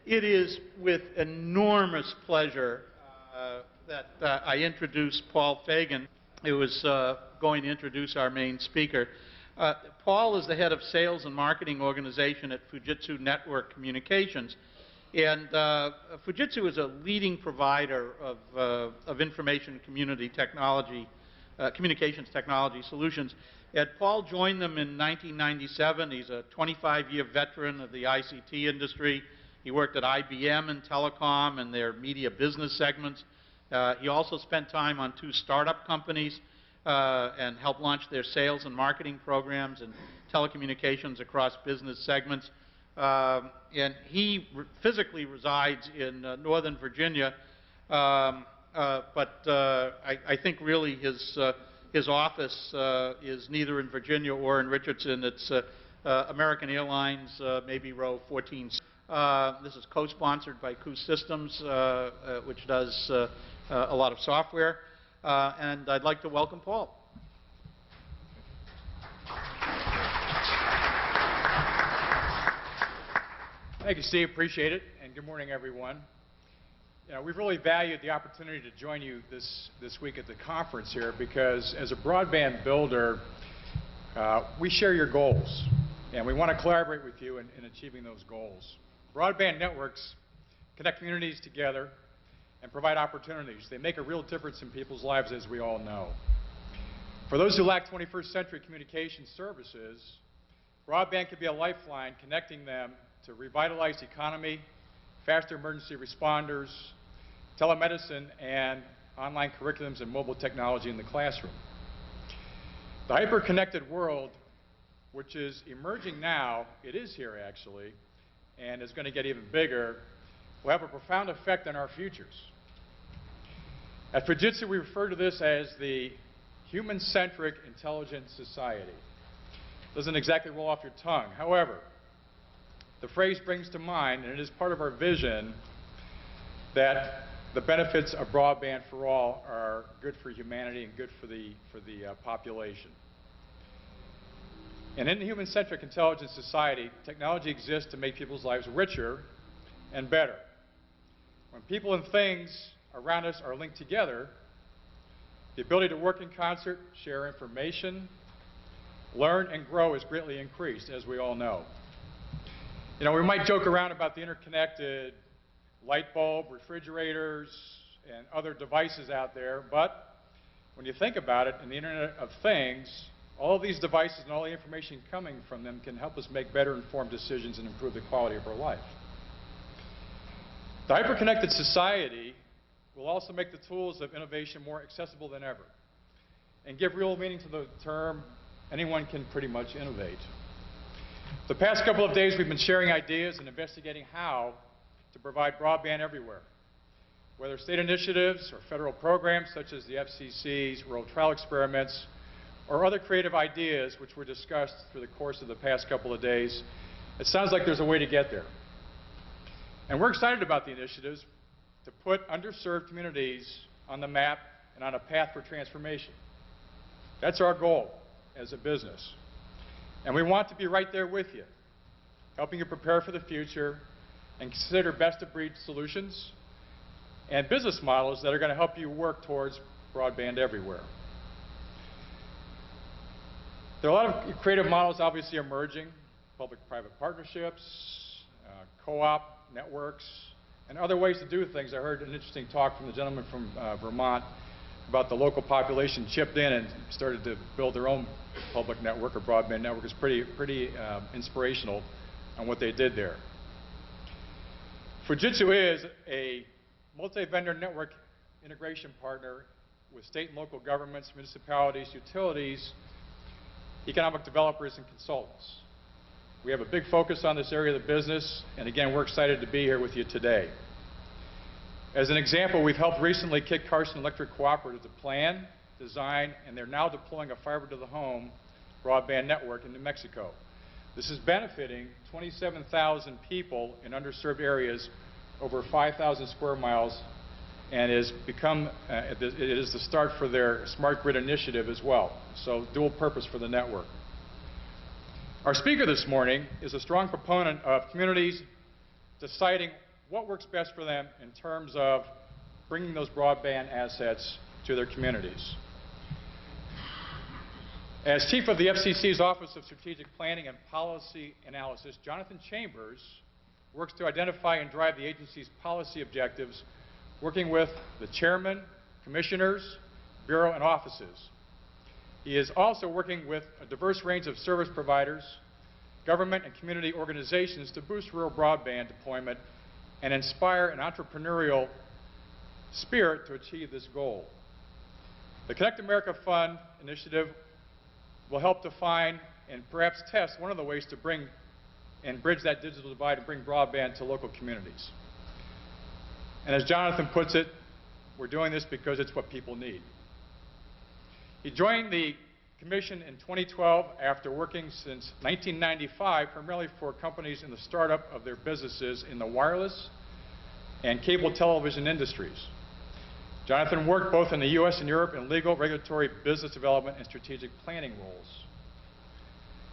It is with enormous pleasure that I introduce Paul Fagan, who is going to introduce our main speaker. Paul is the head of sales and marketing organization at Fujitsu Network Communications. And Fujitsu is a leading provider of information and community technology, communications technology solutions. And Paul joined them in 1997. He's a 25-year veteran of the ICT industry. He worked at IBM in telecom and their media business segments. He also spent time on 2 startup companies and helped launch their sales and marketing programs and telecommunications across business segments. And he physically resides in Northern Virginia, but I think really his office is neither in Virginia or in Richardson. It's American Airlines, maybe row 14. This is co-sponsored by Coos Systems, which does a lot of software. And I'd like to welcome Paul. Thank you, Steve. Appreciate it. And good morning, everyone. You know, we've really valued the opportunity to join you this week at the conference here because as a broadband builder, we share your goals. And we want to collaborate with you in achieving those goals. Broadband networks connect communities together and provide opportunities. They make a real difference in people's lives, as we all know. For those who lack 21st century communication services, broadband could be a lifeline connecting them to revitalized economy, faster emergency responders, telemedicine, and online curriculums and mobile technology in the classroom. The hyper-connected world, which is emerging now, it is here actually, and is going to get even bigger, will have a profound effect on our futures. At Fujitsu, we refer to this as the human-centric intelligent society. Doesn't exactly roll off your tongue. However, the phrase brings to mind, and it is part of our vision, that the benefits of broadband for all are good for humanity and good for the population. And in the human-centric intelligent society, technology exists to make people's lives richer and better. When people and things around us are linked together, the ability to work in concert, share information, learn and grow is greatly increased, as we all know. You know, we might joke around about the interconnected light bulb, refrigerators, and other devices out there, but when you think about it, in the Internet of Things, all of these devices and all the information coming from them can help us make better informed decisions and improve the quality of our life. The hyper-connected society will also make the tools of innovation more accessible than ever and give real meaning to the term, anyone can pretty much innovate. The past couple of days we've been sharing ideas and investigating how to provide broadband everywhere, whether state initiatives or federal programs such as the FCC's Rural Trial Experiments or other creative ideas which were discussed through the course of the past couple of days. It sounds like there's a way to get there. And we're excited about the initiatives to put underserved communities on the map and on a path for transformation. That's our goal as a business. And we want to be right there with you, helping you prepare for the future and consider best-of-breed solutions and business models that are going to help you work towards broadband everywhere. There are a lot of creative models obviously emerging, public-private partnerships, co-op networks, and other ways to do things. I heard an interesting talk from the gentleman from Vermont about the local population chipped in and started to build their own public network or broadband network. It's pretty inspirational on what they did there. Fujitsu is a multi-vendor network integration partner with state and local governments, municipalities, utilities, economic developers, and consultants. We have a big focus on this area of the business, and again, we're excited to be here with you today. As an example, we've helped recently Kit Carson Electric Cooperative to plan, design, and they're now deploying a fiber-to-the-home broadband network in New Mexico. This is benefiting 27,000 people in underserved areas over 5,000 square miles, and it is the start for their smart grid initiative as well. So dual purpose for the network. Our speaker this morning is a strong proponent of communities deciding what works best for them in terms of bringing those broadband assets to their communities. As Chief of the FCC's Office of Strategic Planning and Policy Analysis, Jonathan Chambers works to identify and drive the agency's policy objectives, working with the chairman, commissioners, bureau, and offices. He is also working with a diverse range of service providers, government and community organizations to boost rural broadband deployment and inspire an entrepreneurial spirit to achieve this goal. The Connect America Fund initiative will help define and perhaps test one of the ways to bring and bridge that digital divide and bring broadband to local communities. And as Jonathan puts it, we're doing this because it's what people need. He joined the Commission in 2012 after working since 1995 primarily for companies in the startup of their businesses in the wireless and cable television industries. Jonathan worked both in the U.S. and Europe in legal, regulatory, business development, and strategic planning roles.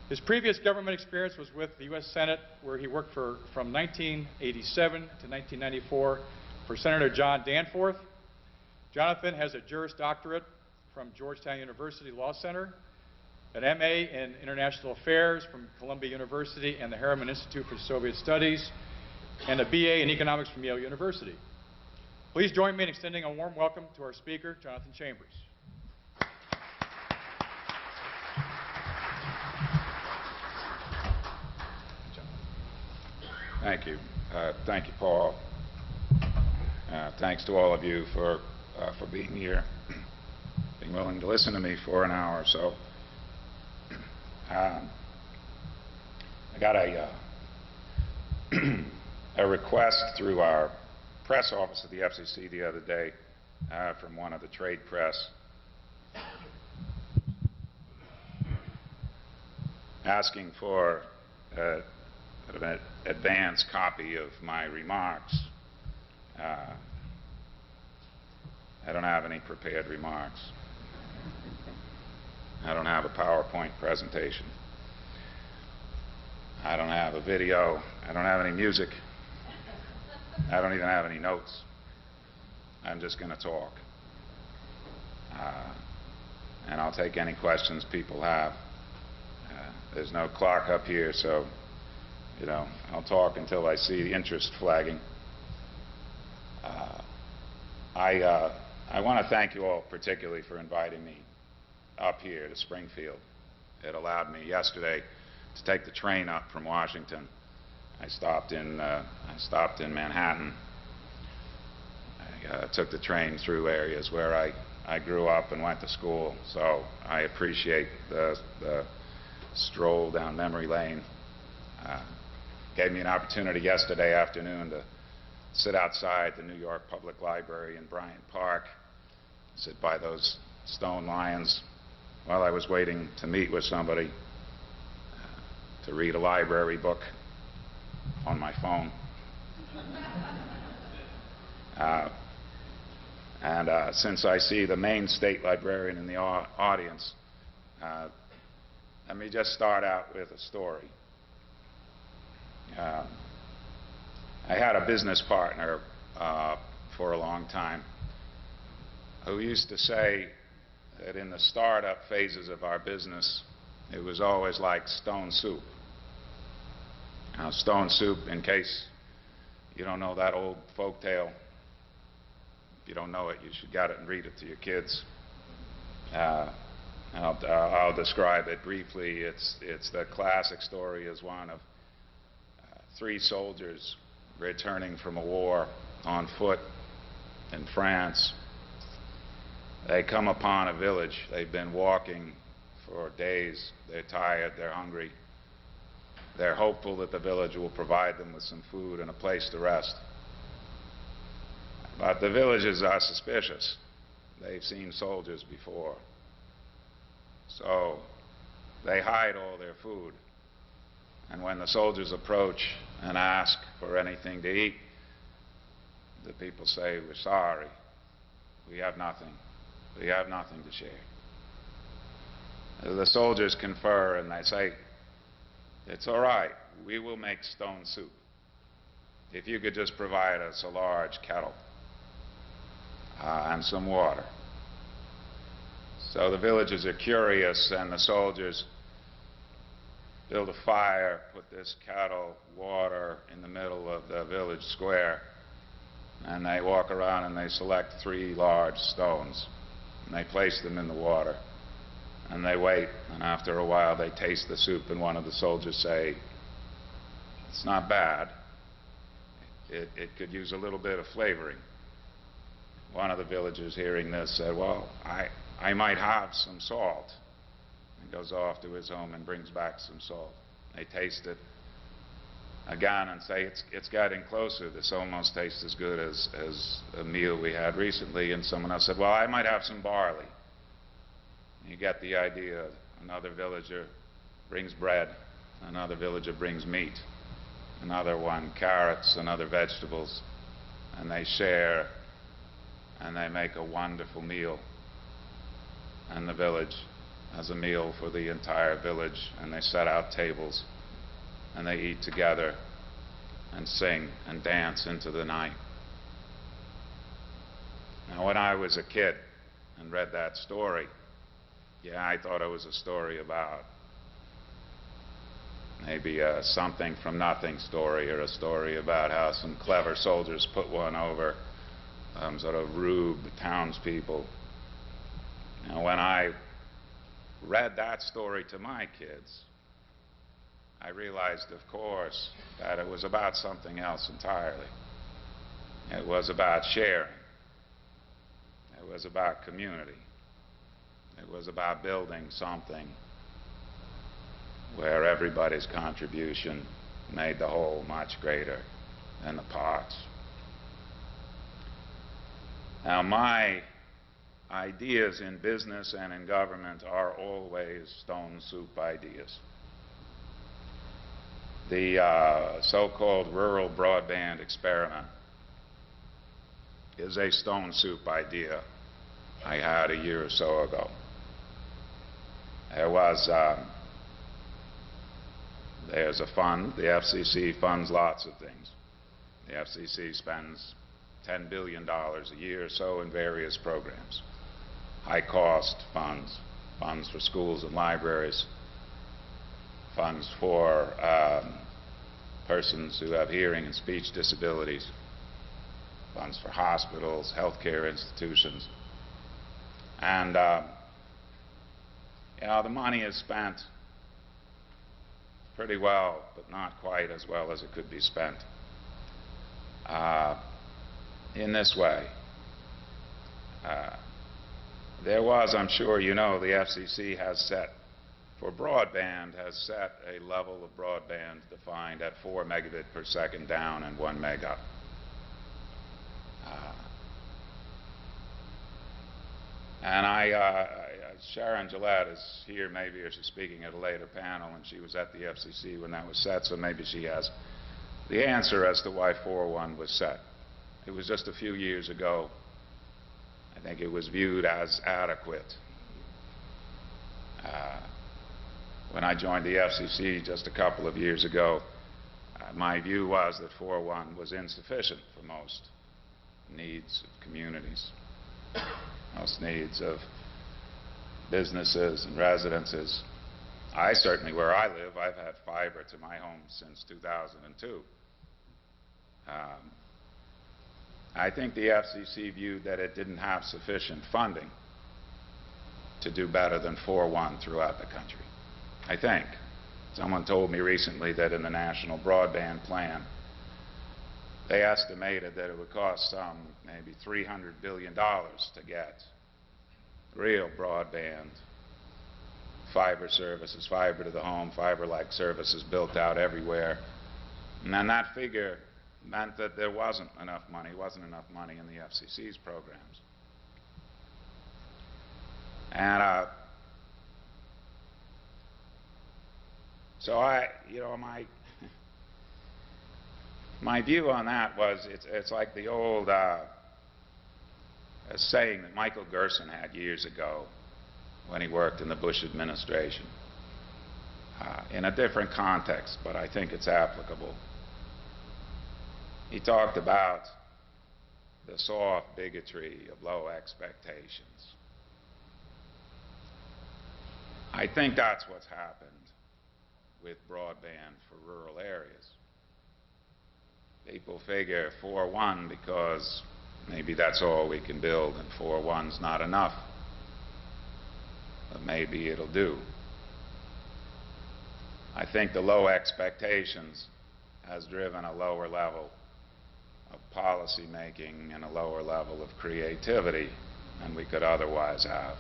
His previous government experience was with the U.S. Senate, where he worked from 1987 to 1994 for Senator John Danforth. Jonathan has a Juris Doctorate from Georgetown University Law Center, an MA in International Affairs from Columbia University and the Harriman Institute for Soviet Studies, and a BA in Economics from Yale University. Please join me in extending a warm welcome to our speaker, Jonathan Chambers. Thank you. Thank you, Paul. Thanks to all of you for being here, being willing to listen to me for an hour or so. I got a request through our press office at the FCC the other day from one of the trade press asking for an advance copy of my remarks. I don't have any prepared remarks. I don't have a PowerPoint presentation. I don't have a video. I don't have any music. I don't even have any notes. I'm just going to talk. And I'll take any questions people have. There's no clock up here, so I'll talk until I see the interest flagging. I want to thank you all particularly for inviting me up here to Springfield. It allowed me yesterday to take the train up from Washington. I stopped in Manhattan. I took the train through areas where I grew up and went to school, so I appreciate the stroll down memory lane. Gave me an opportunity yesterday afternoon to sit outside the New York Public Library in Bryant Park, sit by those stone lions while I was waiting to meet with somebody, to read a library book on my phone. Since I see the Maine State Librarian in the audience, let me just start out with a story. I had a business partner for a long time who used to say that in the startup phases of our business, it was always like stone soup. Now, stone soup, in case you don't know that old folk tale, if you don't know it, you should get it and read it to your kids. I'll describe it briefly. It's the classic story is one of three soldiers returning from a war on foot in France. They come upon a village. They've been walking for days. They're tired. They're hungry. They're hopeful that the village will provide them with some food and a place to rest. But the villagers are suspicious. They've seen soldiers before. So they hide all their food. And when the soldiers approach and ask for anything to eat, the people say, "We're sorry. We have nothing. We have nothing to share." The soldiers confer and they say, "It's all right. We will make stone soup." if you could just provide us a large kettle and some water. So the villagers are curious, and the soldiers build a fire, put this kettle, water in the middle of the village square, and they walk around and they select 3 large stones, and they place them in the water, and they wait, and after a while they taste the soup, and one of the soldiers say, "It's not bad. It could use a little bit of flavoring." One of the villagers hearing this said, "Well, I might have some salt." And goes off to his home and brings back some salt. They taste it again and say, it's getting closer. This almost tastes as good as a meal we had recently. And someone else said, "Well, I might have some barley." You get the idea. Another villager brings bread. Another villager brings meat. Another one carrots and other vegetables. And they share, and they make a wonderful meal. And the village has a meal for the entire village, and they set out tables, and they eat together and sing and dance into the night. Now, when I was a kid and read that story, yeah, I thought it was a story about maybe a something from nothing story, or a story about how some clever soldiers put one over sort of rude townspeople. Now, when I read that story to my kids, I realized, of course, that it was about something else entirely. It was about sharing. It was about community. It was about building something where everybody's contribution made the whole much greater than the parts. Now, my ideas in business and in government are always stone soup ideas. The so-called rural broadband experiment is a stone soup idea I had a year or so ago. There's a fund. The FCC funds lots of things. The FCC spends $10 billion a year or so in various programs. High-cost funds, funds for schools and libraries, funds for persons who have hearing and speech disabilities, funds for hospitals, healthcare institutions. And the money is spent pretty well, but not quite as well as it could be spent. In this way, there was, I'm sure you know, the FCC has set, for broadband, has set a level of broadband defined at 4 megabit per second down and 1 meg up. Sharon Gillette is here, maybe, or she's speaking at a later panel, and she was at the FCC when that was set, so maybe she has the answer as to why 4.1 was set. It was just a few years ago. I think it was viewed as adequate. When I joined the FCC just a couple of years ago, my view was that 4.1 was insufficient for most needs of communities, most needs of businesses and residences. I certainly, where I live, I've had fiber to my home since 2002. I think the FCC viewed that it didn't have sufficient funding to do better than 4.1 throughout the country. I think. Someone told me recently that in the National Broadband Plan, they estimated that it would cost some maybe $300 billion to get real broadband, fiber services, fiber to the home, fiber-like services built out everywhere. And then that figure meant that there wasn't enough money in the FCC's programs. And so my view on that was it's like the old saying that Michael Gerson had years ago when he worked in the Bush administration, in a different context, but I think it's applicable. He talked about the soft bigotry of low expectations. I think that's what's happened with broadband for rural areas. People figure 4.1 because maybe that's all we can build, and 4.1's not enough. But maybe it'll do. I think the low expectations has driven a lower level of policy making and a lower level of creativity than we could otherwise have.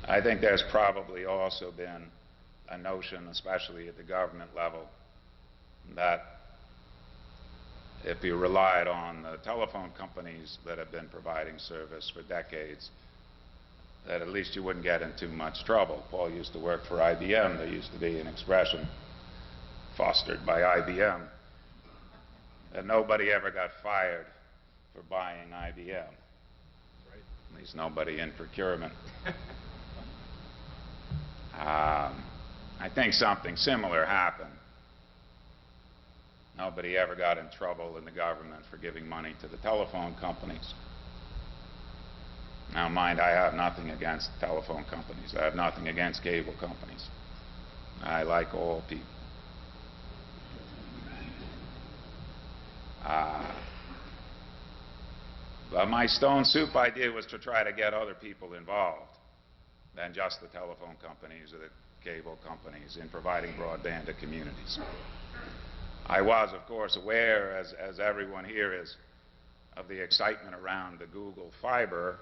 I think there's probably also been a notion, especially at the government level, that if you relied on the telephone companies that have been providing service for decades, that at least you wouldn't get in too much trouble. Paul used to work for IBM. There used to be an expression fostered by IBM that nobody ever got fired for buying IBM. Right. At least nobody in procurement. I think something similar happened. Nobody ever got in trouble in the government for giving money to the telephone companies. Now, mind, I have nothing against telephone companies. I have nothing against cable companies. I like all people. But my stone soup idea was to try to get other people involved than just the telephone companies or the cable companies in providing broadband to communities. I was, of course, aware, as everyone here is, of the excitement around the Google Fiber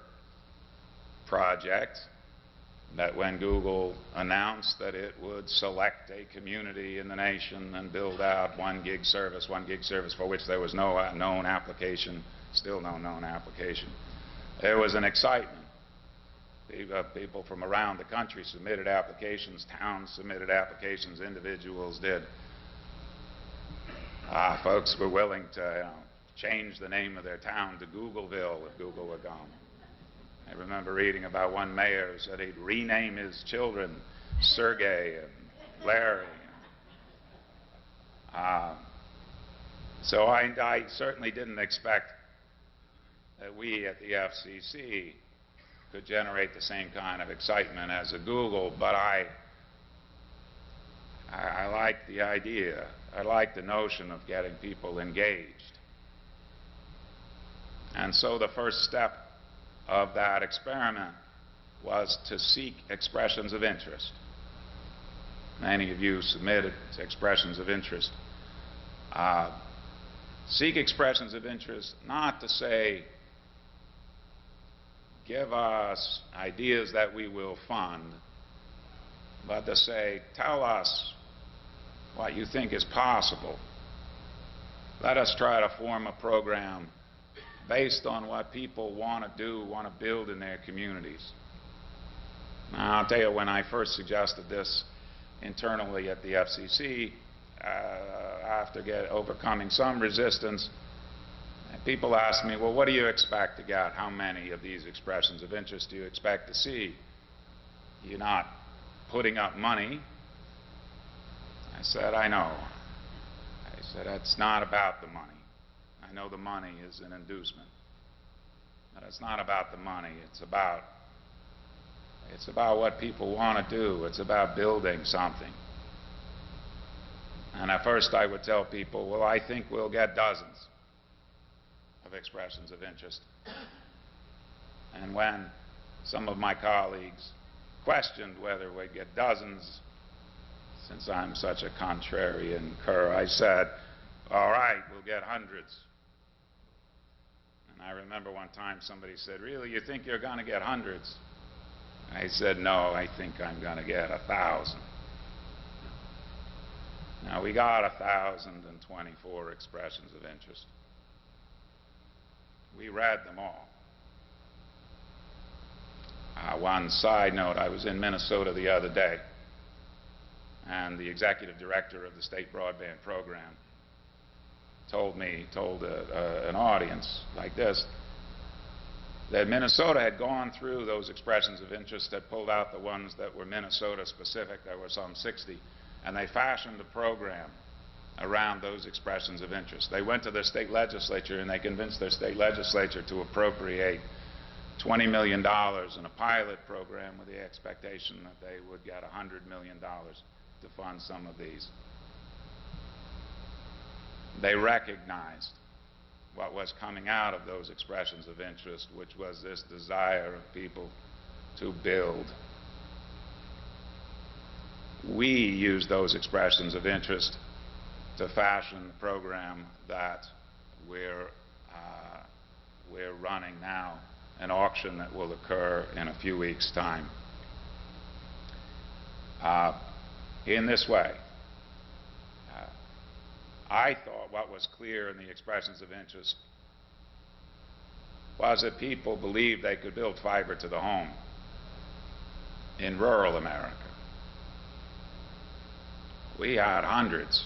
project, that when Google announced that it would select a community in the nation and build out 1 gig service for which there was no known application, still no known application, there was an excitement. People from around the country submitted applications, towns submitted applications, individuals did. Folks were willing to change the name of their town to Googleville if Google were gone. I remember reading about one mayor who said he'd rename his children Sergey and Larry. So I certainly didn't expect that we at the FCC could generate the same kind of excitement as a Google, but I like the idea. I like the notion of getting people engaged. And so the first step of that experiment was to seek expressions of interest. Many of you submitted expressions of interest. Seek expressions of interest, not to say, give us ideas that we will fund, but to say, tell us what you think is possible. Let us try to form a program based on what people want to do, want to build in their communities. Now, I'll tell you, when I first suggested this internally at the FCC, after overcoming some resistance, people asked me, well, what do you expect to get? How many of these expressions of interest do you expect to see? You're not putting up money. I said, I know. I said, it's not about the money. I know the money is an inducement. But it's not about the money. It's about what people want to do. It's about building something. And at first I would tell people, well, I think we'll get dozens of expressions of interest. And when some of my colleagues questioned whether we'd get dozens, since I'm such a contrarian cur, I said, all right, we'll get hundreds. And I remember one time somebody said, really, you think you're going to get hundreds? I said, no, I think I'm going to get 1,000. Now, we got 1,024 expressions of interest. We read them all. One side note, I was in Minnesota the other day, and the executive director of the state broadband program told an audience like this, that Minnesota had gone through those expressions of interest, had pulled out the ones that were Minnesota specific. There were some 60, and they fashioned a program around those expressions of interest. They went to their state legislature and they convinced their state legislature to appropriate $20 million in a pilot program with the expectation that they would get $100 million to fund some of these. They recognized what was coming out of those expressions of interest, which was this desire of people to build. We used those expressions of interest to fashion the program that we're running now, an auction that will occur in a few weeks' time. In this way, I thought what was clear in the expressions of interest was that people believed they could build fiber to the home in rural America. We had hundreds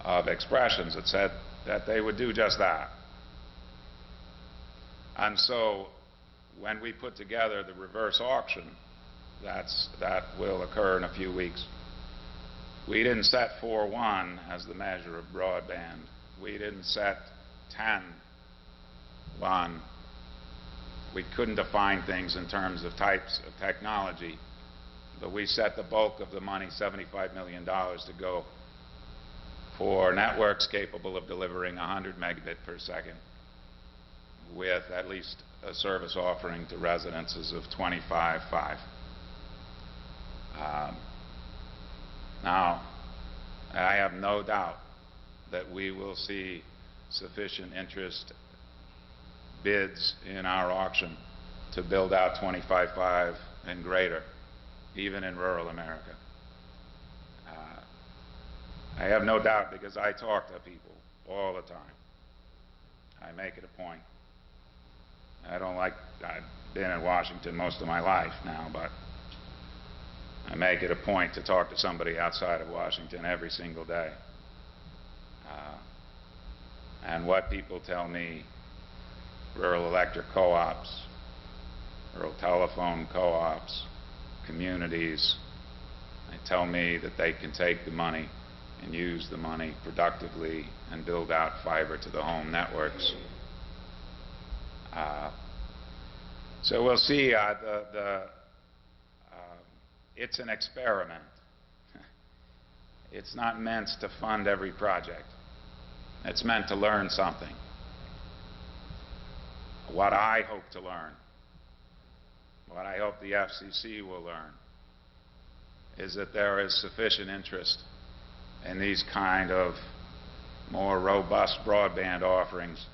of expressions that said that they would do just that. And so when we put together the reverse auction that will occur in a few weeks, we didn't set 4-1 as the measure of broadband. We didn't set 10-1. We couldn't define things in terms of types of technology, but we set the bulk of the money, $75 million, to go for networks capable of delivering 100 megabit per second with at least a service offering to residences of 25.5. Now, I have no doubt that we will see sufficient interest bids in our auction to build out 25.5 and greater, even in rural America. I have no doubt, because I talk to people all the time. I make it a point. I've been in Washington most of my life now, but I make it a point to talk to somebody outside of Washington every single day. And what people tell me, rural electric co-ops, rural telephone co-ops, communities, they tell me that they can take the money and use the money productively and build out fiber to the home networks. So we'll see. It's an experiment. It's not meant to fund every project. It's meant to learn something. What I hope to learn, what I hope the FCC will learn, is that there is sufficient interest in these kind of more robust broadband offerings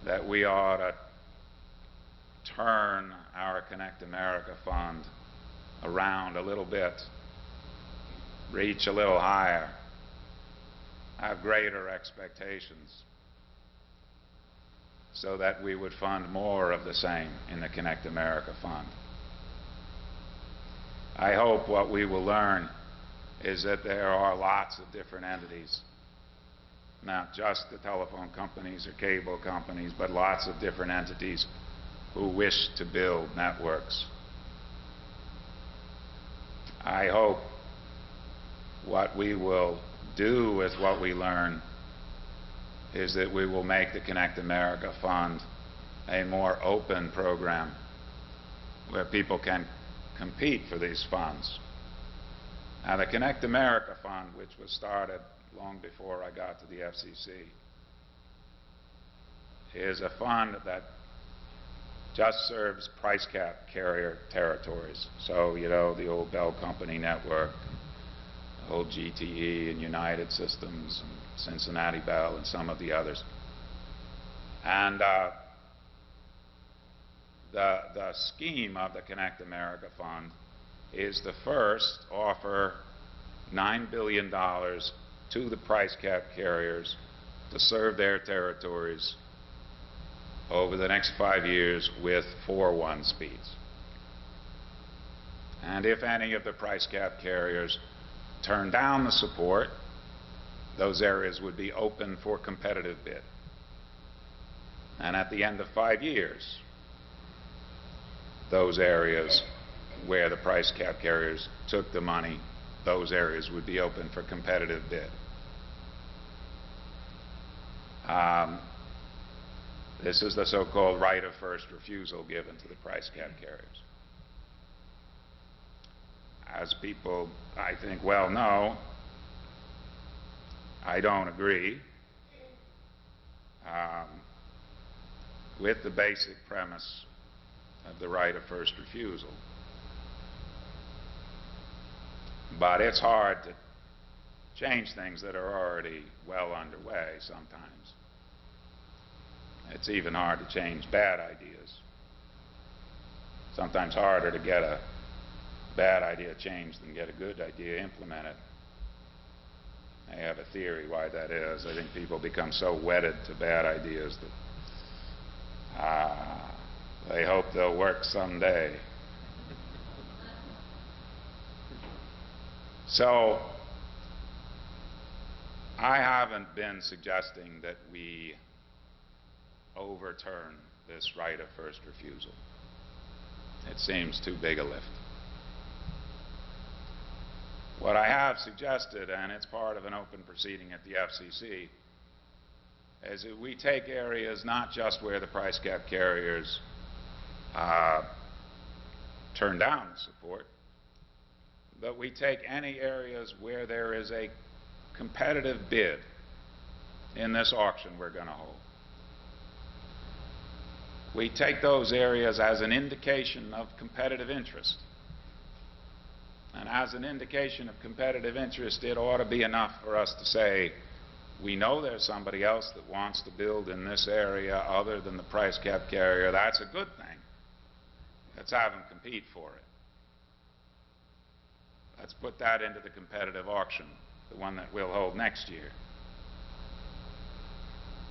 that we ought to turn our Connect America Fund around a little bit, reach a little higher, have greater expectations, so that we would fund more of the same in the Connect America Fund. I hope what we will learn is that there are lots of different entities, not just the telephone companies or cable companies, but lots of different entities who wish to build networks. I hope what we will do with what we learn is that we will make the Connect America Fund a more open program where people can compete for these funds. Now, the Connect America Fund, which was started long before I got to the FCC, is a fund that just serves price cap carrier territories. So, you know, the old Bell Company network, old GTE and United Systems and Cincinnati Bell and some of the others. And the scheme of the Connect America Fund is to first offer $9 billion to the price cap carriers to serve their territories over the next 5 years with 4:1 speeds. And if any of the price cap carriers turn down the support, those areas would be open for competitive bid. And at the end of 5 years, those areas where the price cap carriers took the money those areas would be open for competitive bid. This is the so-called right of first refusal given to the price cap carriers. As people, I think, well know, I don't agree with the basic premise of the right of first refusal. But it's hard to change things that are already well underway sometimes. It's even hard to change bad ideas. Sometimes harder to get a bad idea changed than get a good idea implemented. I have a theory why that is. I think people become so wedded to bad ideas that they hope they'll work someday. So, I haven't been suggesting that we overturn this right of first refusal. It seems too big a lift. What I have suggested, and it's part of an open proceeding at the FCC, is that we take areas not just where the price cap carriers turn down support, but we take any areas where there is a competitive bid in this auction we're going to hold. We take those areas as an indication of competitive interest. And as an indication of competitive interest, it ought to be enough for us to say, we know there's somebody else that wants to build in this area other than the price cap carrier. That's a good thing. Let's have them compete for it. Let's put that into the competitive auction, the one that we'll hold next year.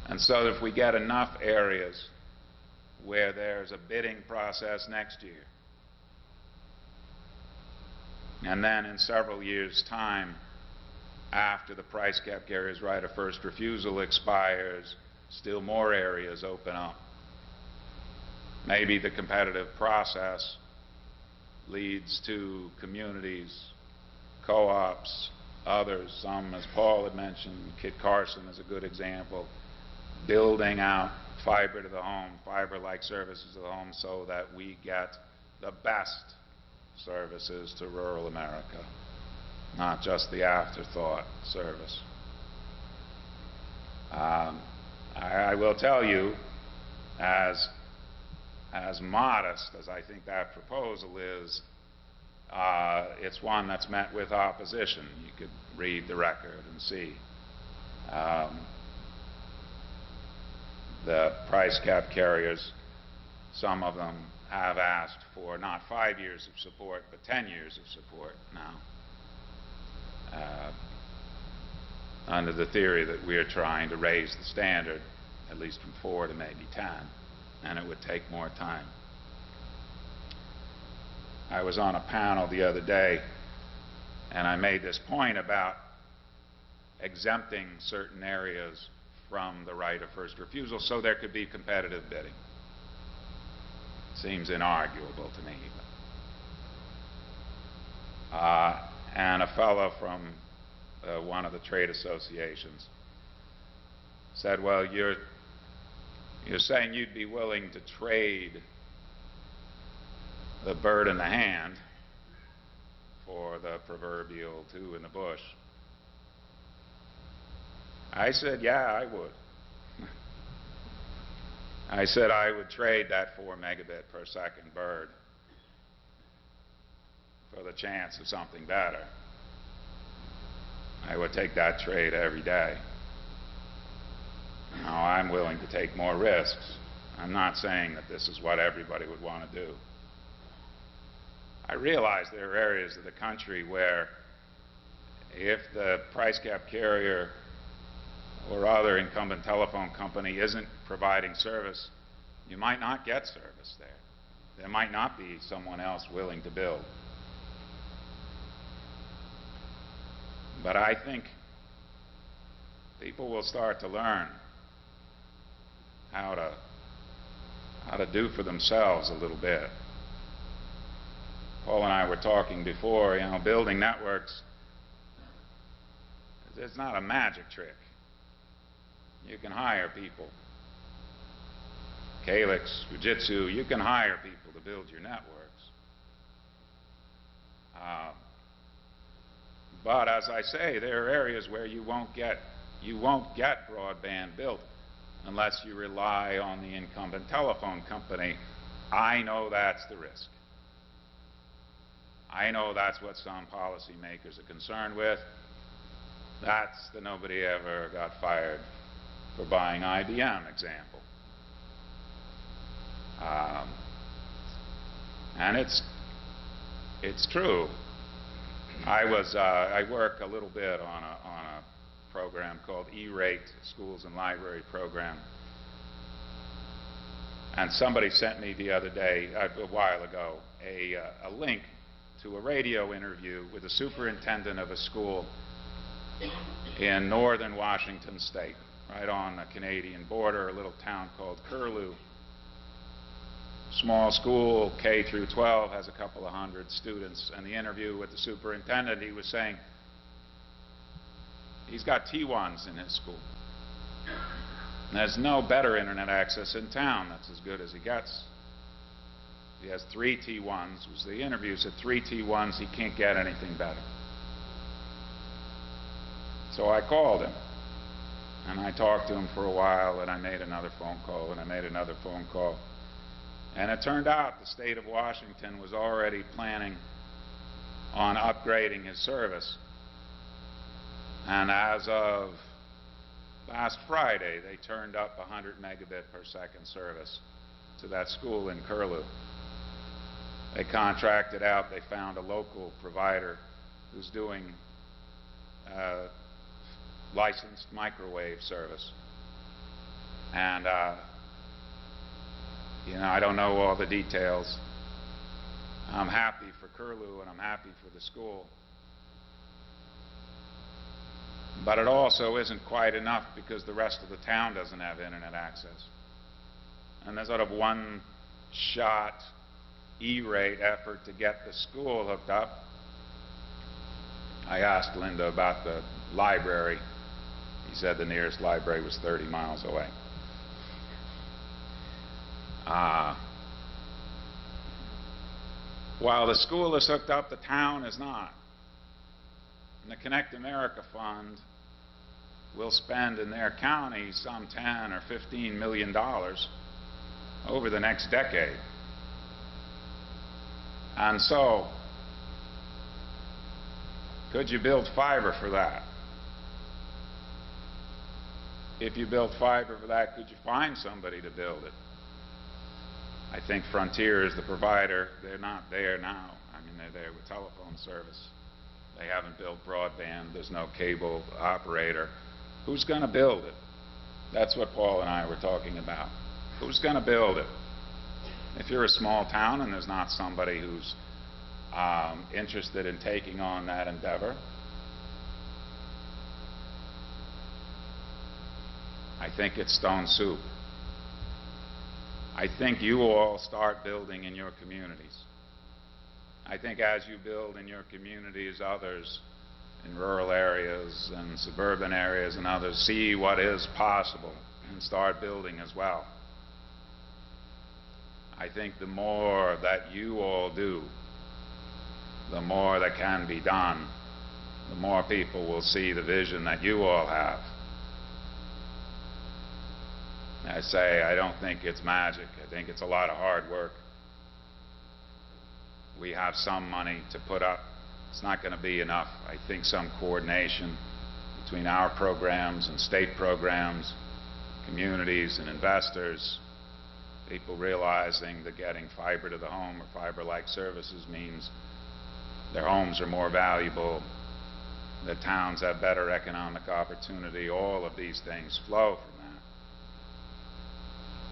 And so if we get enough areas where there's a bidding process next year, and then in several years' time, after the price cap carrier's right of first refusal expires, still more areas open up. Maybe the competitive process leads to communities, co-ops, others, some, as Paul had mentioned, Kit Carson is a good example, building out fiber to the home, fiber-like services to the home so that we get the best services to rural America, not just the afterthought service. I will tell you, as modest as I think that proposal is, it's one that's met with opposition. You could read the record and see. The price cap carriers, some of them have asked for not 5 years of support, but 10 years of support now, under the theory that we're trying to raise the standard, at least from 4 to maybe 10, and it would take more time. I was on a panel the other day, and I made this point about exempting certain areas from the right of first refusal so there could be competitive bidding. Seems inarguable to me. And a fellow from one of the trade associations said, well, you're saying you'd be willing to trade the bird in the hand for the proverbial two in the bush. I said, yeah, I would. I said I would trade that 4 megabit per second bird for the chance of something better. I would take that trade every day. Now, I'm willing to take more risks. I'm not saying that this is what everybody would want to do. I realize there are areas of the country where if the price cap carrier or other incumbent telephone company isn't providing service, you might not get service there. There might not be someone else willing to build. But I think people will start to learn how to do for themselves a little bit. Paul and I were talking before, building networks It's not a magic trick. You can hire people. Calyx, Fujitsu, you can hire people to build your networks. But as I say, there are areas where you won't get broadband built unless you rely on the incumbent telephone company. I know that's the risk. I know that's what some policymakers are concerned with. That's the nobody ever got fired for buying IBM example. And it's true. I work a little bit on a program called E-Rate, Schools and Library Program. And somebody sent me the other day, a while ago, a link to a radio interview with the superintendent of a school in northern Washington state, right on the Canadian border, a little town called Curlew. Small school, K through 12, has a couple of hundred students. And the interview with the superintendent, he was saying he's got T1s in his school. And there's no better internet access in town. That's as good as he gets. He has 3 T1s. Was the interview said 3 T1s, he can't get anything better. So I called him, and I talked to him for a while, and I made another phone call, and I made another phone call. And it turned out the state of Washington was already planning on upgrading his service. And as of last Friday, they turned up 100 megabit per second service to that school in Curlew. They contracted out, they found a local provider who's doing licensed microwave service. And you know, I don't know all the details. I'm happy for Curlew and I'm happy for the school. But it also isn't quite enough because the rest of the town doesn't have internet access. And there's sort of one-shot E-rate effort to get the school hooked up. I asked Linda about the library. He said the nearest library was 30 miles away. While the school is hooked up, the town is not. And the Connect America Fund will spend in their county some $10 or $15 million over the next decade. And so, could you build fiber for that? If you built fiber for that, could you find somebody to build it? I think Frontier is the provider. They're not there now. I mean, they're there with telephone service. They haven't built broadband. There's no cable operator. Who's going to build it? That's what Paul and I were talking about. Who's going to build it? If you're a small town and there's not somebody who's interested in taking on that endeavor, I think it's stone soup. I think you all start building in your communities. I think as you build in your communities, others in rural areas and suburban areas and others see what is possible and start building as well. I think the more that you all do, the more that can be done, the more people will see the vision that you all have. I say, I don't think it's magic. I think it's a lot of hard work. We have some money to put up. It's not going to be enough. I think some coordination between our programs and state programs, communities and investors, people realizing that getting fiber to the home or fiber-like services means their homes are more valuable, that towns have better economic opportunity. All of these things flow from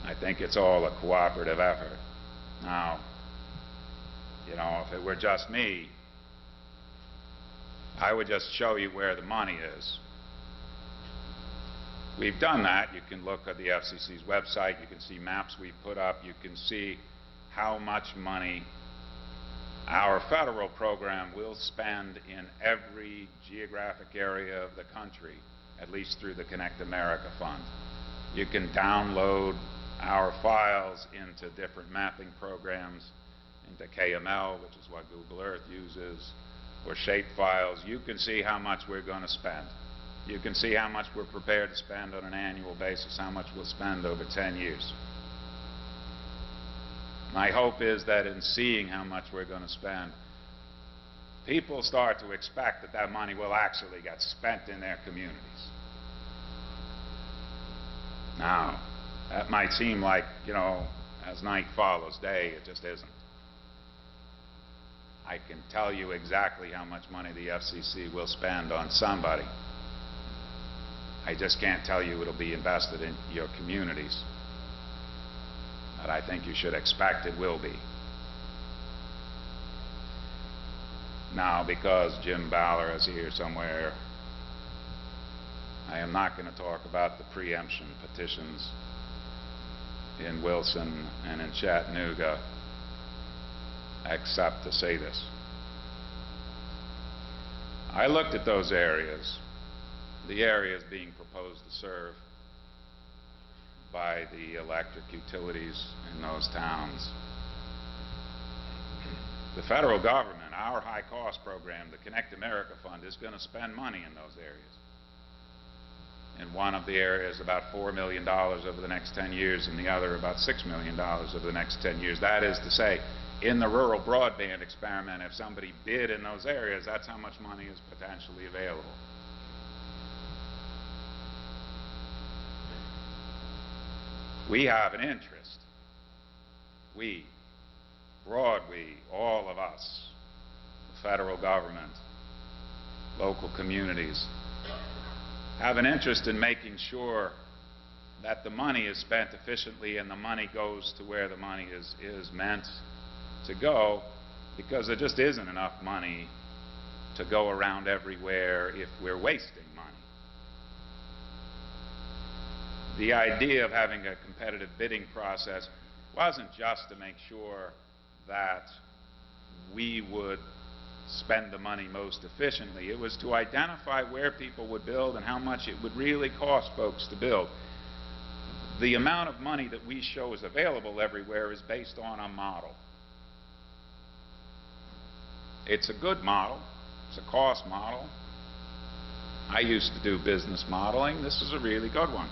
that. I think it's all a cooperative effort. Now, you know, if it were just me, I would just show you where the money is. We've done that. You can look at the FCC's website. You can see maps we've put up. You can see how much money Our federal program will spend in every geographic area of the country, at least through the Connect America Fund. You can download our files into different mapping programs, into KML, which is what Google Earth uses, or shape files. You can see how much we're going to spend. You can see how much we're prepared to spend on an annual basis, how much we'll spend over 10 years. My hope is that in seeing how much we're going to spend, people start to expect that that money will actually get spent in their communities. Now, that might seem like, as night follows day, it just isn't. I can tell you exactly how much money the FCC will spend on somebody. I just can't tell you it'll be invested in your communities. But I think you should expect it will be. Now, because Jim Baller is here somewhere, I am not going to talk about the preemption petitions in Wilson and in Chattanooga, except to say this. I looked at those areas, the areas being proposed to serve by the electric utilities in those towns. The federal government, our high-cost program, the Connect America Fund, is going to spend money in those areas. In one of the areas, about $4 million over the next 10 years, and the other, about $6 million over the next 10 years. That is to say, in the rural broadband experiment, if somebody bid in those areas, that's how much money is potentially available. We have an interest. We, all of us, the federal government, local communities, have an interest in making sure that the money is spent efficiently and the money goes to where the money is meant to go, because there just isn't enough money to go around everywhere if we're wasting money. The idea of having a competitive bidding process wasn't just to make sure that we would spend the money most efficiently. It was to identify where people would build and how much it would really cost folks to build. The amount of money that we show is available everywhere is based on a model. It's a good model. It's a cost model. I used to do business modeling. This is a really good one.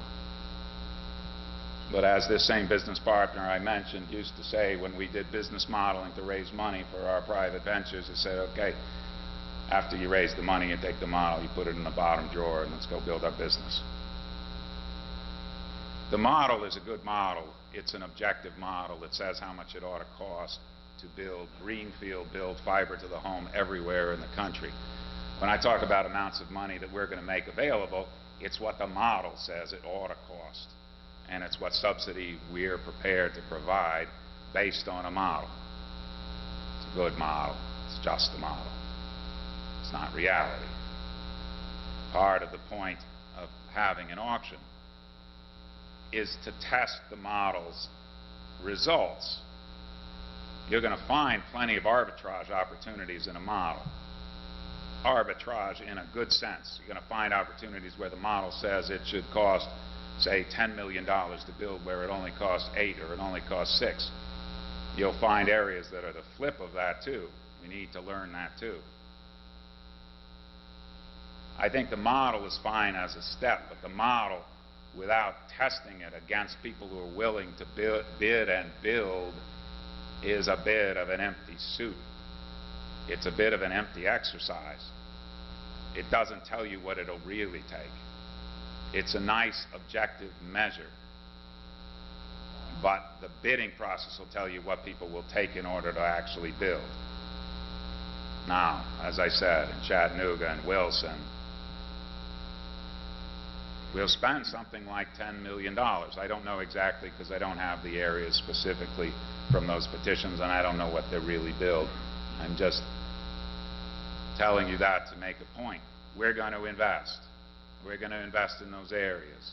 But as this same business partner I mentioned used to say when we did business modeling to raise money for our private ventures, he said, okay, after you raise the money, you take the model, you put it in the bottom drawer, and let's go build our business. The model is a good model. It's an objective model. It says how much it ought to cost to build greenfield, build fiber to the home everywhere in the country. When I talk about amounts of money that we're going to make available, it's what the model says it ought to cost. And it's what subsidy we're prepared to provide based on a model. It's a good model. It's just a model. It's not reality. Part of the point of having an auction is to test the model's results. You're going to find plenty of arbitrage opportunities in a model. Arbitrage in a good sense. You're going to find opportunities where the model says it should cost, say, $10 million to build where it only costs 8 or it only costs 6. You'll find areas that are the flip of that too. We need to learn that too. I think the model is fine as a step, but the model, without testing it against people who are willing to bid and build, is a bit of an empty suit. It's a bit of an empty exercise. It doesn't tell you what it'll really take. It's a nice objective measure, but the bidding process will tell you what people will take in order to actually build. Now, as I said, in Chattanooga and Wilson, we'll spend something like $10 million. I don't know exactly because I don't have the areas specifically from those petitions and I don't know what they really build. I'm just telling you that to make a point. We're going to invest. We're going to invest in those areas.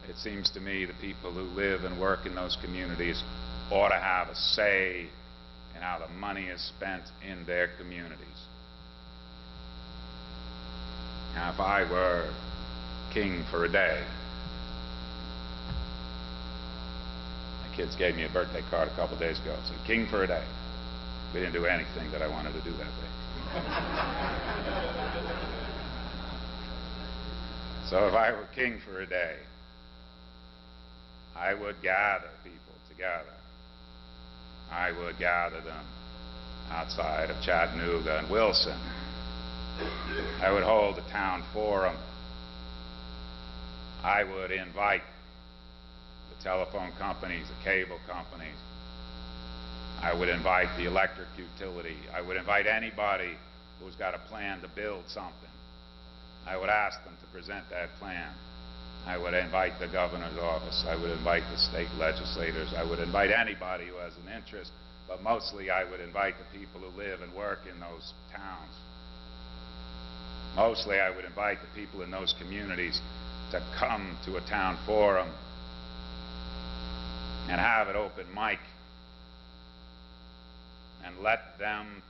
It seems to me the people who live and work in those communities ought to have a say and how the money is spent in their communities. Now, if I were king for a day, my kids gave me a birthday card a couple days ago. It said, "King for a day." We didn't do anything that I wanted to do that day. So if I were king for a day, I would gather people together. I would gather them outside of Chattanooga and Wilson. I would hold a town forum. I would invite the telephone companies, the cable companies. I would invite the electric utility. I would invite anybody who's got a plan to build something. I would ask them to present that plan. I would invite the governor's office. I would invite the state legislators. I would invite anybody who has an interest, but mostly I would invite the people who live and work in those towns. Mostly I would invite the people in those communities to come to a town forum and have an open mic and let them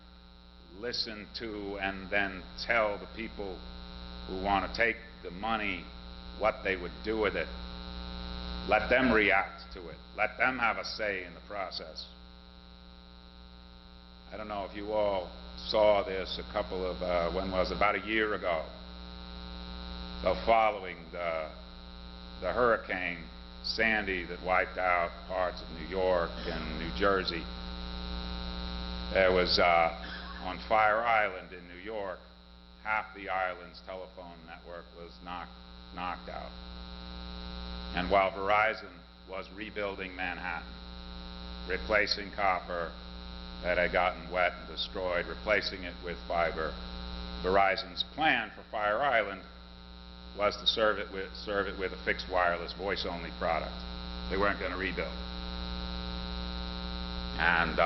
listen to and then tell the people who want to take the money what they would do with it. Let them react to it. Let them have a say in the process. I don't know if you all saw this about a year ago. So following the Hurricane Sandy that wiped out parts of New York and New Jersey, there was on Fire Island in New York, half the island's telephone network was knocked out. And while Verizon was rebuilding Manhattan, replacing copper that had gotten wet and destroyed, replacing it with fiber, Verizon's plan for Fire Island was to serve it with a fixed wireless voice-only product. They weren't going to rebuild. And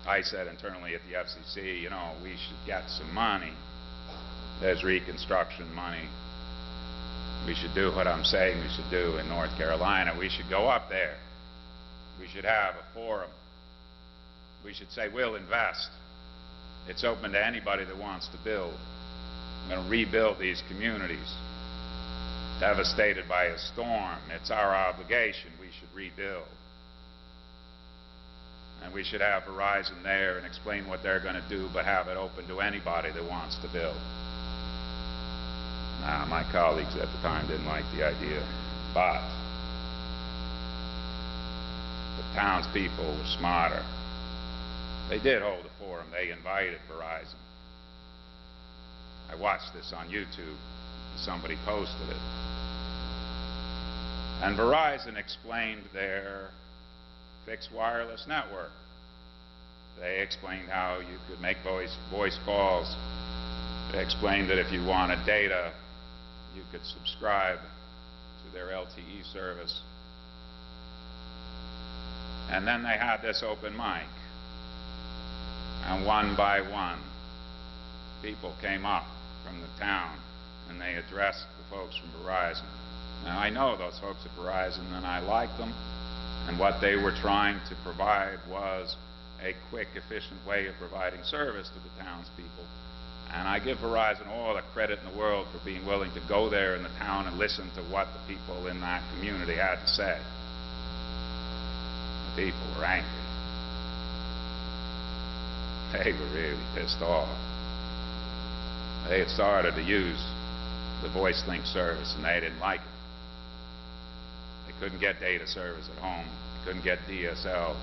I said internally at the FCC, you know, we should get some money. There's reconstruction money. We should do what I'm saying we should do in North Carolina. We should go up there. We should have a forum. We should say, we'll invest. It's open to anybody that wants to build. We're going to rebuild these communities. Devastated by a storm. It's our obligation. We should rebuild. And we should have Verizon there and explain what they're going to do, but have it open to anybody that wants to build. Now, my colleagues at the time didn't like the idea, but the townspeople were smarter. They did hold a forum. They invited Verizon. I watched this on YouTube. Somebody posted it. And Verizon explained their fixed wireless network. They explained how you could make voice calls. They explained that if you wanted data, you could subscribe to their LTE service. And then they had this open mic. And one by one, people came up from the town and they addressed the folks from Verizon. Now, I know those folks at Verizon and I like them. And what they were trying to provide was a quick, efficient way of providing service to the townspeople. And I give Verizon all the credit in the world for being willing to go there in the town and listen to what the people in that community had to say. The people were angry. They were really pissed off. They had started to use the VoiceLink service and they didn't like it. They couldn't get data service at home. They couldn't get DSL.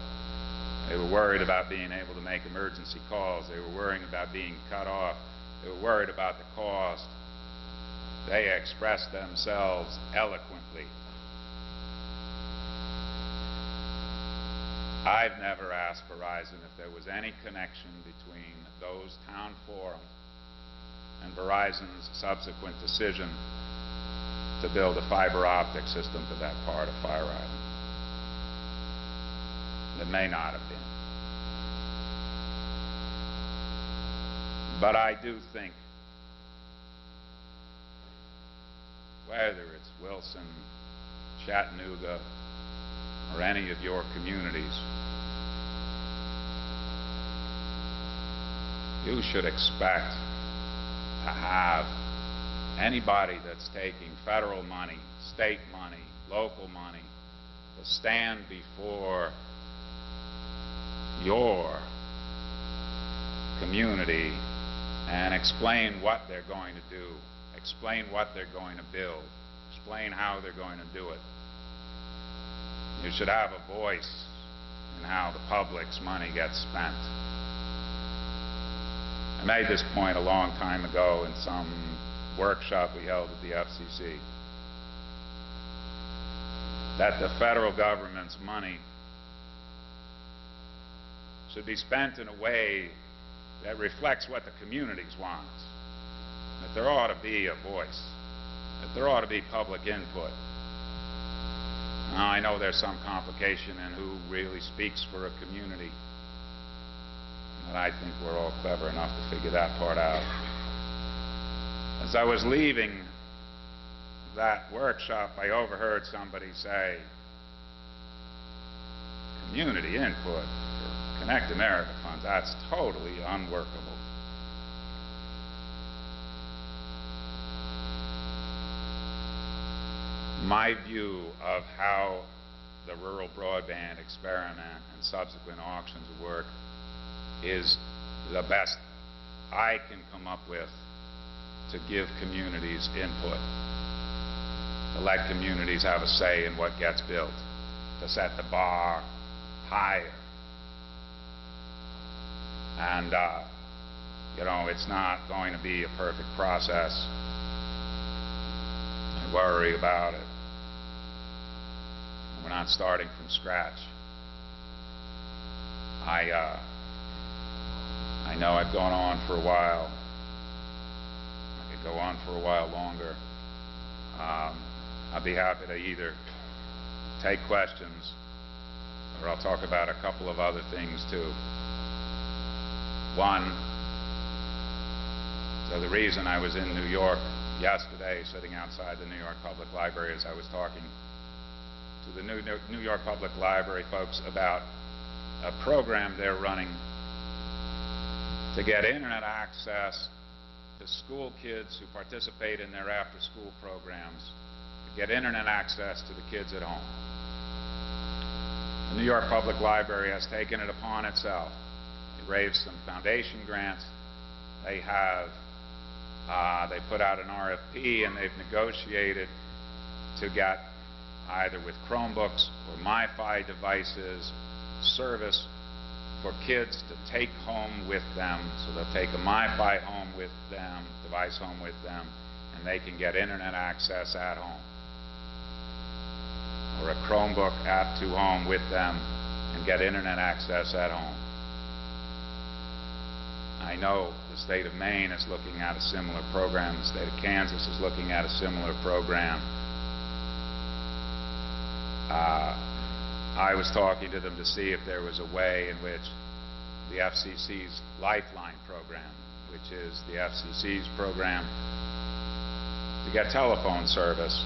They were worried about being able to make emergency calls. They were worrying about being cut off. They were worried about the cost. They expressed themselves eloquently. I've never asked Verizon if there was any connection between those town forums and Verizon's subsequent decision to build a fiber optic system to that part of Fire Island. It may not have been. But I do think whether it's Wilson, Chattanooga, or any of your communities, you should expect to have anybody that's taking federal money, state money, local money, to stand before your community and explain what they're going to do, explain what they're going to build, explain how they're going to do it. You should have a voice in how the public's money gets spent. I made this point a long time ago in some workshop we held at the FCC, that the federal government's money should be spent in a way that reflects what the communities want, that there ought to be a voice, that there ought to be public input. Now, I know there's some complication in who really speaks for a community, but I think we're all clever enough to figure that part out. As I was leaving that workshop, I overheard somebody say, community input for Connect America funds, that's totally unworkable. My view of how the rural broadband experiment and subsequent auctions work is the best I can come up with to give communities input, to let communities have a say in what gets built, to set the bar higher. And, you know, it's not going to be a perfect process. I worry about it. We're not starting from scratch. I know I've gone on for a while. I could go on for a while longer. I'd be happy to either take questions or I'll talk about a couple of other things too. One, so the reason I was in New York yesterday, sitting outside the New York Public Library, as I was talking to the New York Public Library folks about a program they're running to get internet access to school kids who participate in their after-school programs, to get internet access to the kids at home. The New York Public Library has taken it upon itself. They raised some foundation grants. They have they put out an RFP and they've negotiated to get either with Chromebooks or MiFi devices service for kids to take home with them. So they'll take a MiFi home with them, device home with them, and they can get internet access at home. Or a Chromebook app to home with them and get internet access at home. I know the state of Maine is looking at a similar program. The state of Kansas is looking at a similar program. I was talking to them to see if there was a way in which the FCC's Lifeline program, which is the FCC's program to get telephone service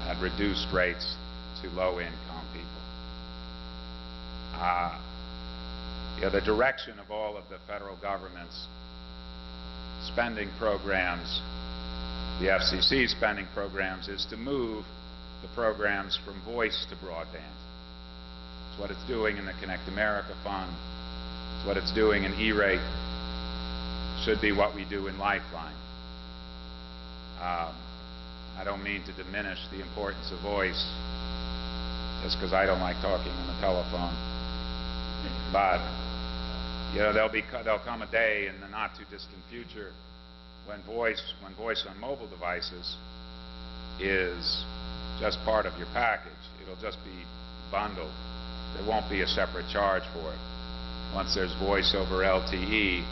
at reduced rates to low-income people. The direction of all of the federal government's spending programs, the FCC spending programs, is to move the programs from voice to broadband. It's what it's doing in the Connect America Fund. It's what it's doing in E-rate. Should be what we do in Lifeline. I don't mean to diminish the importance of voice just because I don't like talking on the telephone. But you know, there'll come a day in the not too distant future when voice on mobile devices is just part of your package. It'll just be bundled. There won't be a separate charge for it. Once there's voice over LTE,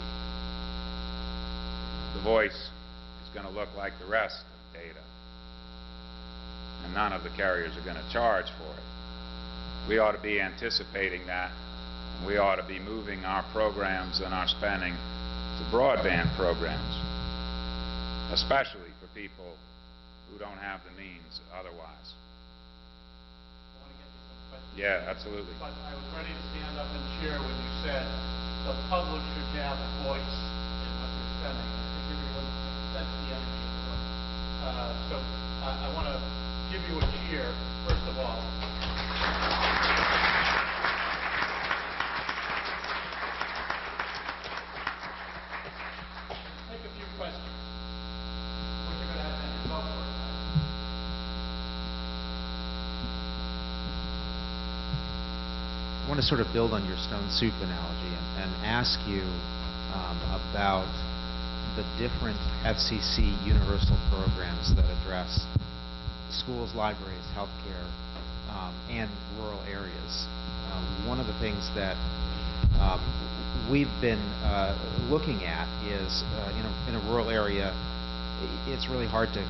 the voice is going to look like the rest of data. And none of the carriers are going to charge for it. We ought to be anticipating that. We ought to be moving our programs and our spending to broadband programs, especially for people who don't have the means otherwise. questions. Yeah, absolutely. But I was ready to stand up and cheer when you said the public should have a voice in what they're spending. I think everyone that's the energy of the room. So I want to give you a cheer, first of all. Take a few questions. What you're going to have to go for it. I want to sort of build on your stone soup analogy and ask you about the different FCC universal programs that address schools, libraries, healthcare, and rural areas. One of the things that we've been looking at is in a rural area, it's really hard to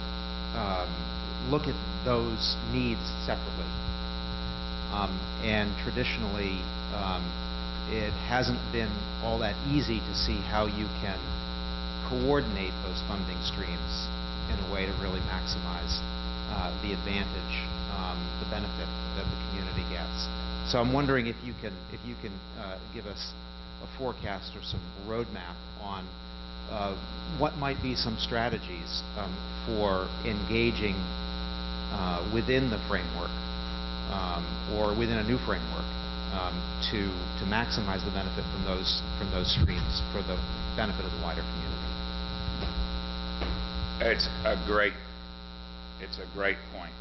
look at those needs separately. And traditionally, it hasn't been all that easy to see how you can coordinate those funding streams in a way to really maximize the advantage, the benefit that the community gets. So I'm wondering if you can give us a forecast or some roadmap on what might be some strategies for engaging within the framework or within a new framework to maximize the benefit from those streams for the benefit of the wider community. It's a great point.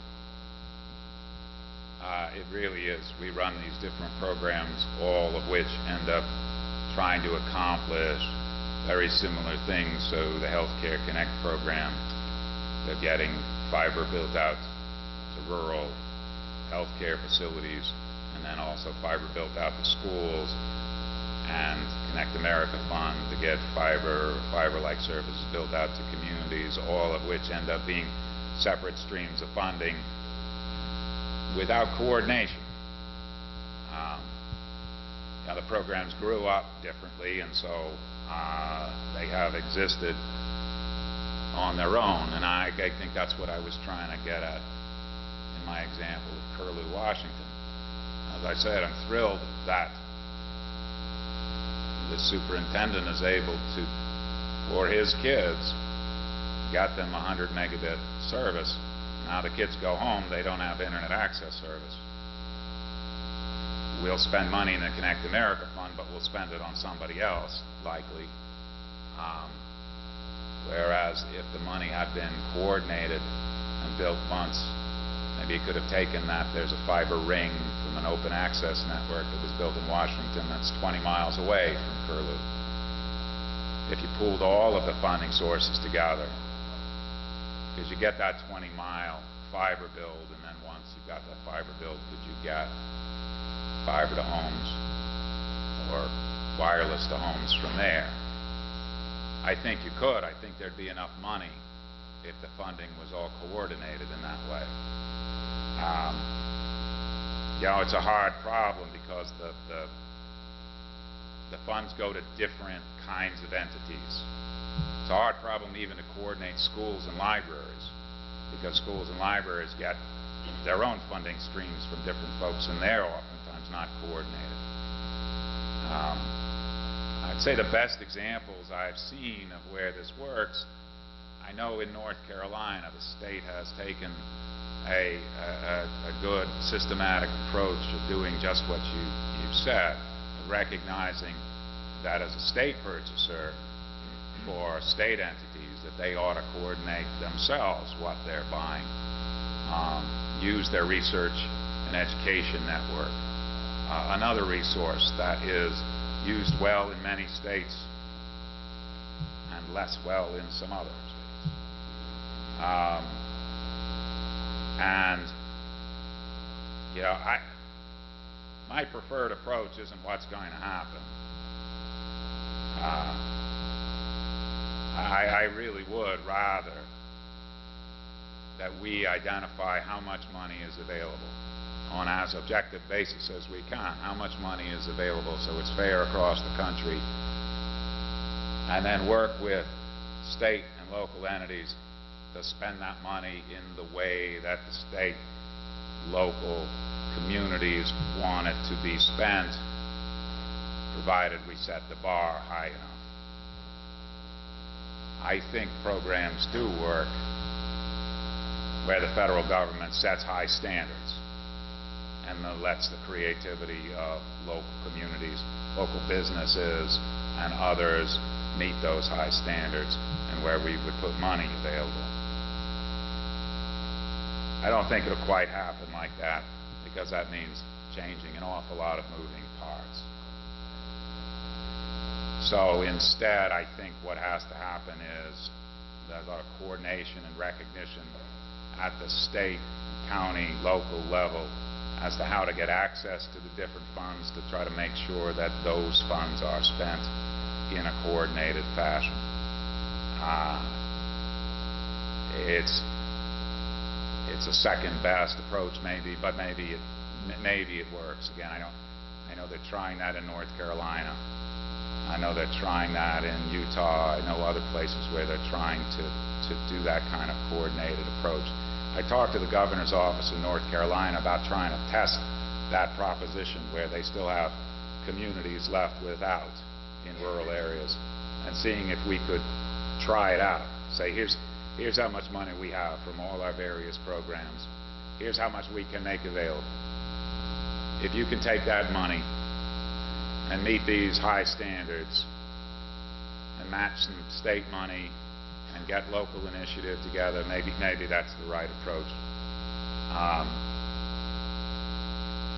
It really is. We run these different programs, all of which end up trying to accomplish very similar things. So the Healthcare Connect program, they're getting fiber built out to rural healthcare facilities, and then also fiber built out to schools, and Connect America Fund to get fiber-like services built out to communities, all of which end up being separate streams of funding without coordination. The programs grew up differently, and so they have existed on their own, and I think that's what I was trying to get at in my example of Curlew, Washington. As I said, I'm thrilled that the superintendent is able to, for his kids, got them 100 megabit service. Now the kids go home, they don't have internet access service. We'll spend money in the Connect America Fund, but we'll spend it on somebody else, likely. Whereas if the money had been coordinated and built once, maybe it could have taken that. There's a fiber ring from an open access network that was built in Washington that's 20 miles away from Curlew. If you pooled all of the funding sources together, because you get that 20-mile fiber build, and then once you've got that fiber build, could you get fiber to homes or wireless to homes from there? I think you could. I think there'd be enough money if the funding was all coordinated in that way. It's a hard problem because the funds go to different kinds of entities. It's a hard problem even to coordinate schools and libraries, because schools and libraries get their own funding streams from different folks, and they're oftentimes not coordinated. I'd say the best examples I've seen of where this works, I know in North Carolina the state has taken a good systematic approach of doing just what you've said, recognizing that as a state purchaser for state entities that they ought to coordinate themselves what they're buying, use their research and education network. Another resource that is used well in many states and less well in some other states. My preferred approach isn't what's going to happen. I really would rather that we identify how much money is available on as objective basis as we can. How much money is available so it's fair across the country, and then work with state and local entities to spend that money in the way that the state local communities want it to be spent, provided we set the bar high enough. I think programs do work where the federal government sets high standards and lets the creativity of local communities, local businesses, and others meet those high standards, and where we would put money available. I don't think it'll quite happen like that, because that means changing an awful lot of moving parts. So instead, I think what has to happen is there's a lot of coordination and recognition at the state, county, local level as to how to get access to the different funds to try to make sure that those funds are spent in a coordinated fashion. It's a second best approach maybe, but maybe it works. Again, I know they're trying that in North Carolina. I know they're trying that in Utah. I know other places where they're trying to do that kind of coordinated approach. I talked to the governor's office in North Carolina about trying to test that proposition where they still have communities left without in rural areas, and seeing if we could try it out. Say, here's how much money we have from all our various programs. Here's how much we can make available. If you can take that money and meet these high standards and match some state money and get local initiative together, maybe that's the right approach.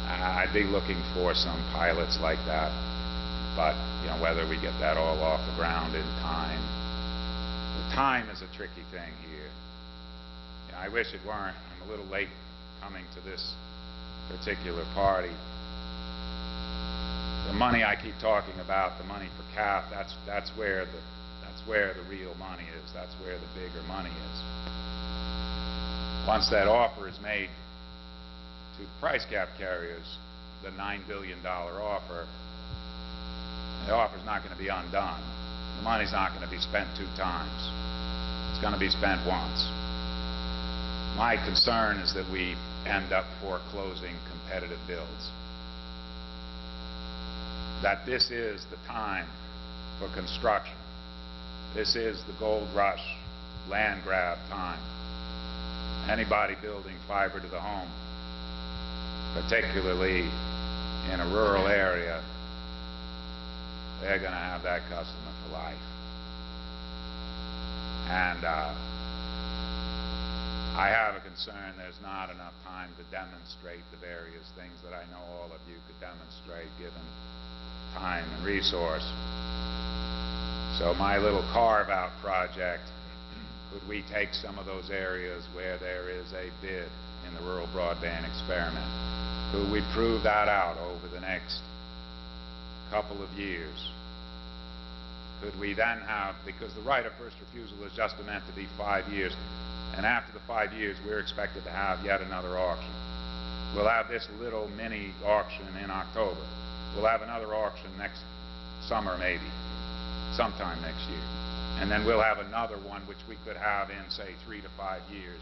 I'd be looking for some pilots like that, but whether we get that all off the ground in time. The time is a tricky thing here. I wish it weren't. I'm a little late coming to this particular party. The money I keep talking about, the money for CAF, that's where the real money is. That's where the bigger money is. Once that offer is made to price cap carriers, the $9 billion offer, the offer's not going to be undone. The money's not going to be spent 2 times. It's going to be spent once. My concern is that we end up foreclosing competitive builds. That this is the time for construction. This is the gold rush, land grab time. Anybody building fiber to the home, particularly in a rural area, they're going to have that customer for life. And I have a concern there's not enough time to demonstrate the various things that I know all of you could demonstrate given time and resource. So my little carve-out project, could we take some of those areas where there is a bid in the rural broadband experiment? Could we prove that out over the next couple of years? Could we then have, because the right of first refusal is just meant to be 5 years, and after the 5 years we're expected to have yet another auction. We'll have this little mini auction in October. We'll have another auction next summer maybe, sometime next year. And then we'll have another one which we could have in, say, 3 to 5 years.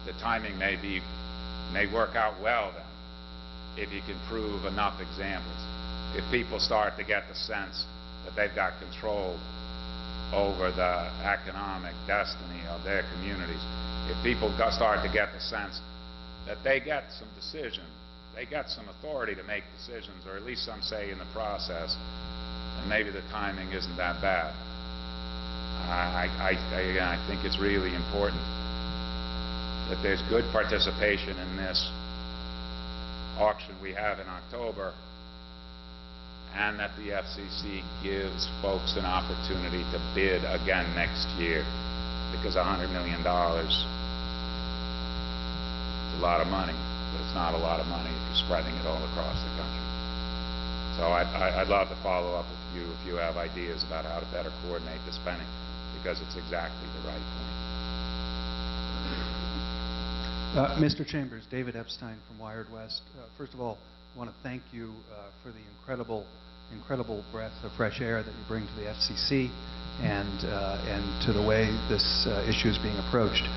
The timing may work out well then, if you can prove enough examples. If people start to get the sense that they've got control over the economic destiny of their communities, if people start to get the sense that they get some decision, they get some authority to make decisions, or at least some say in the process, and maybe the timing isn't that bad. I think it's really important that there's good participation in this auction we have in October, and that the FCC gives folks an opportunity to bid again next year, because $100 million is a lot of money, but it's not a lot of money if you're spreading it all across the country. So I'd love to follow up with you if you have ideas about how to better coordinate the spending, because it's exactly the right point. Mr. Chambers, David Epstein from Wired West. First of all, I want to thank you for the incredible breath of fresh air that you bring to the FCC and to the way this issue is being approached.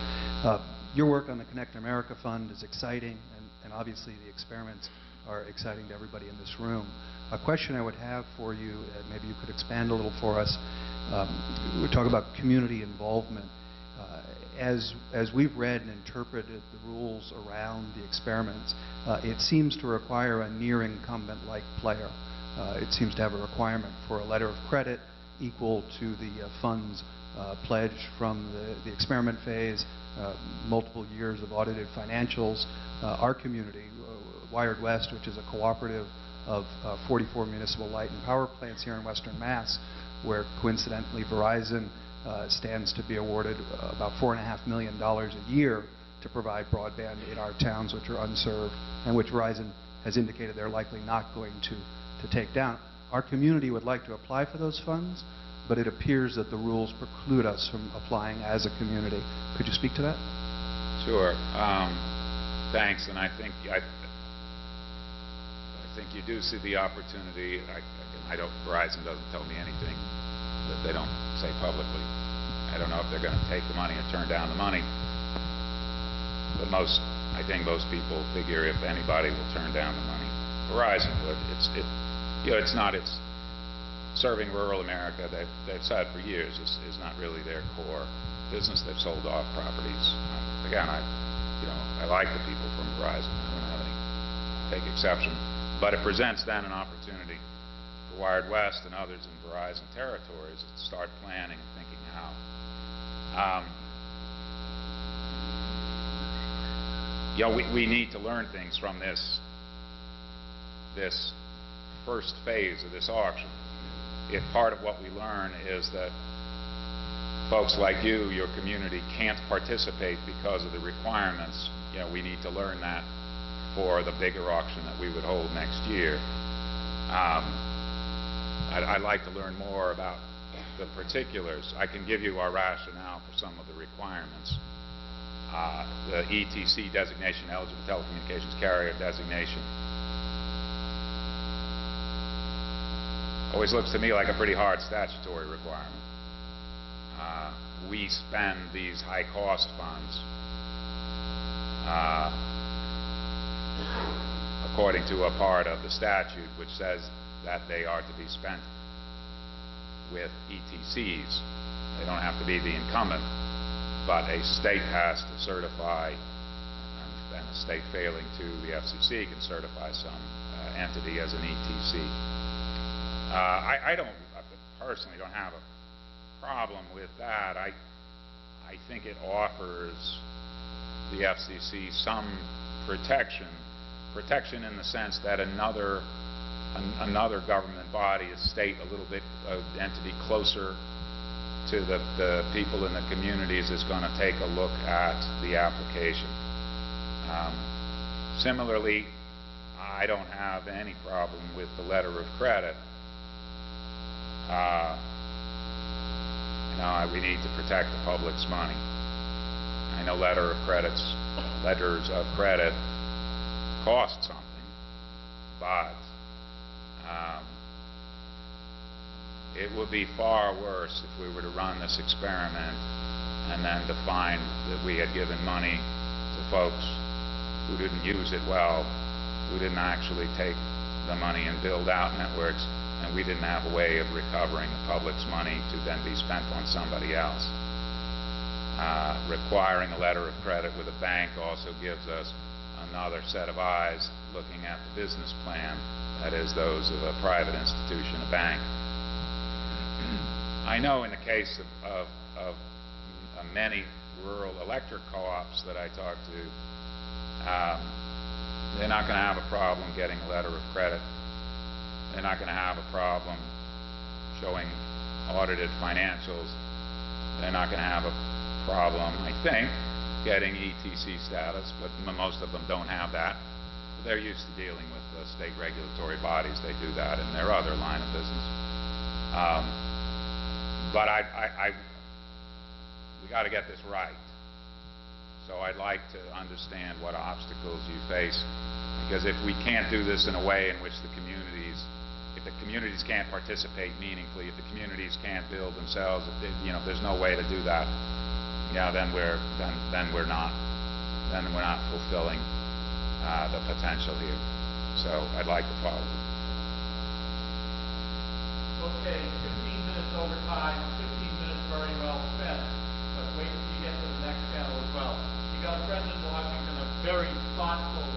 Your work on the Connect America Fund is exciting, and obviously the experiments are exciting to everybody in this room. A question I would have for you, maybe you could expand a little for us. We talk about community involvement. As we've read and interpreted the rules around the experiments, it seems to require a near incumbent-like player. It seems to have a requirement for a letter of credit equal to the funds pledged from the experiment phase, multiple years of audited financials. Our community, Wired West, which is a cooperative of 44 municipal light and power plants here in Western Mass, where coincidentally Verizon stands to be awarded about $4.5 million a year to provide broadband in our towns which are unserved, and which Verizon has indicated they're likely not going to take down. Our community would like to apply for those funds, but it appears that the rules preclude us from applying as a community. Could you speak to that? Sure. Thanks, and I think you do see the opportunity. Verizon doesn't tell me anything that they don't say publicly. I don't know if they're going to take the money or turn down the money, but I think most people figure if anybody will turn down the money, Verizon would. It's serving rural America. They've said for years is not really their core business. They've sold off properties. Again, I like the people from Verizon. I don't have any take exception, but it presents then an opportunity for Wired West and others in Verizon territories to start planning and thinking how. We need to learn things from this first phase of this auction. If part of what we learn is that folks like you, your community, can't participate because of the requirements, we need to learn that for the bigger auction that we would hold next year. I'd like to learn more about the particulars. I can give you our rationale for some of the requirements. The ETC designation, eligible telecommunications carrier designation, always looks to me like a pretty hard statutory requirement. We spend these high-cost funds according to a part of the statute which says that they are to be spent with ETCs. They don't have to be the incumbent, but a state has to certify, and a state failing to, the FCC can certify some entity as an ETC. I personally don't have a problem with that. I think it offers the FCC some protection in the sense that another government body, a state, a little bit entity closer to the people in the communities is going to take a look at the application. Similarly, I don't have any problem with the letter of credit. We need to protect the public's money. I know letters of credit cost something, but it would be far worse if we were to run this experiment and then to find that we had given money to folks who didn't use it well, who didn't actually take the money and build out networks, and we didn't have a way of recovering the public's money to then be spent on somebody else. Requiring a letter of credit with a bank also gives us another set of eyes looking at the business plan, that is those of a private institution, a bank. I know in the case of many rural electric co-ops that I talk to, they're not going to have a problem getting a letter of credit. They're not going to have a problem showing audited financials. They're not going to have a problem, I think, getting ETC status, but most of them don't have that. They're used to dealing with state regulatory bodies. They do that in their other line of business. But we got to get this right. So I'd like to understand what obstacles you face, because if we can't do this in a way in which the communities can't participate meaningfully, if the communities can't build themselves, if there's no way to do that, then we're not then we're not fulfilling the potential here. So I'd like to follow. Okay, 15 minutes over time, 15 minutes very well spent, but wait till you get to the next panel as well. You got a President Washington, a very thoughtful